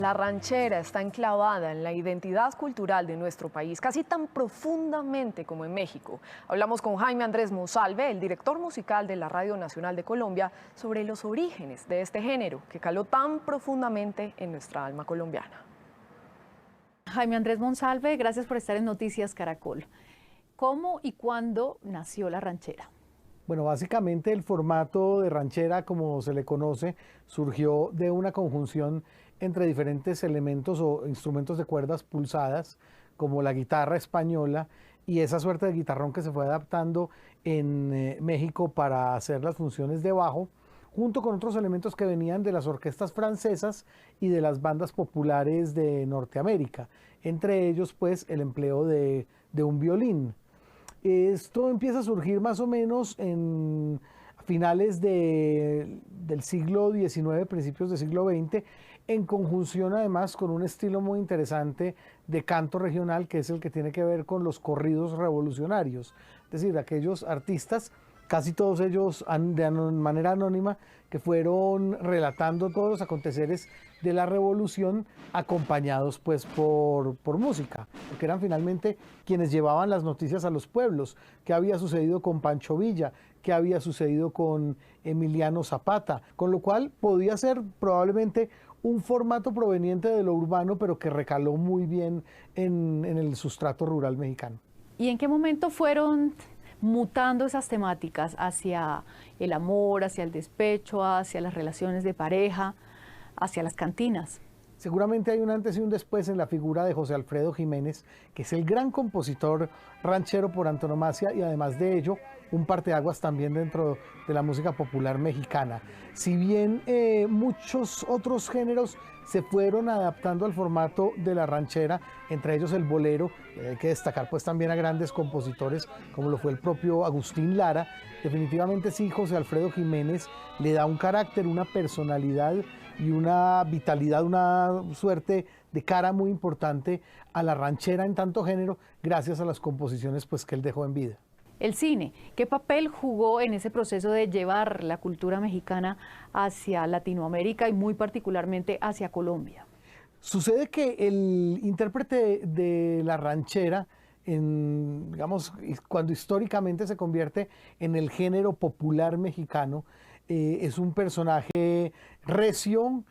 La ranchera está enclavada en la identidad cultural de nuestro país, casi tan profundamente como en México. Hablamos con Jaime Andrés Monsalve, el director musical de la Radio Nacional de Colombia, sobre los orígenes de este género que caló tan profundamente en nuestra alma colombiana. Jaime Andrés Monsalve, gracias por estar en Noticias Caracol. ¿Cómo y cuándo nació la ranchera? Bueno, básicamente el formato de ranchera, como se le conoce, surgió de una conjunción entre diferentes elementos o instrumentos de cuerdas pulsadas, como la guitarra española y esa suerte de guitarrón que se fue adaptando en México para hacer las funciones de bajo, junto con otros elementos que venían de las orquestas francesas y de las bandas populares de Norteamérica, entre ellos pues el empleo de un violín. Esto empieza a surgir más o menos en finales del siglo XIX, principios del siglo XX, en conjunción además con un estilo muy interesante de canto regional, que es el que tiene que ver con los corridos revolucionarios. Es decir, aquellos artistas, casi todos ellos de manera anónima, que fueron relatando todos los aconteceres de la revolución acompañados pues por música, porque eran finalmente quienes llevaban las noticias a los pueblos, qué había sucedido con Pancho Villa, qué había sucedido con Emiliano Zapata, con lo cual podía ser probablemente un formato proveniente de lo urbano, pero que recaló muy bien en el sustrato rural mexicano. ¿Y en qué momento fueron mutando esas temáticas hacia el amor, hacia el despecho, hacia las relaciones de pareja, hacia las cantinas? Seguramente hay un antes y un después en la figura de José Alfredo Jiménez, que es el gran compositor ranchero por antonomasia y además de ello un parteaguas también dentro de la música popular mexicana. Si bien muchos otros géneros se fueron adaptando al formato de la ranchera, entre ellos el bolero, hay que destacar pues también a grandes compositores como lo fue el propio Agustín Lara, definitivamente sí, José Alfredo Jiménez le da un carácter, una personalidad y una vitalidad, una suerte de cara muy importante a la ranchera en tanto género, gracias a las composiciones pues que él dejó en vida. El cine, ¿qué papel jugó en ese proceso de llevar la cultura mexicana hacia Latinoamérica y muy particularmente hacia Colombia? Sucede que el intérprete de la ranchera, digamos, cuando históricamente se convierte en el género popular mexicano, es un personaje recio,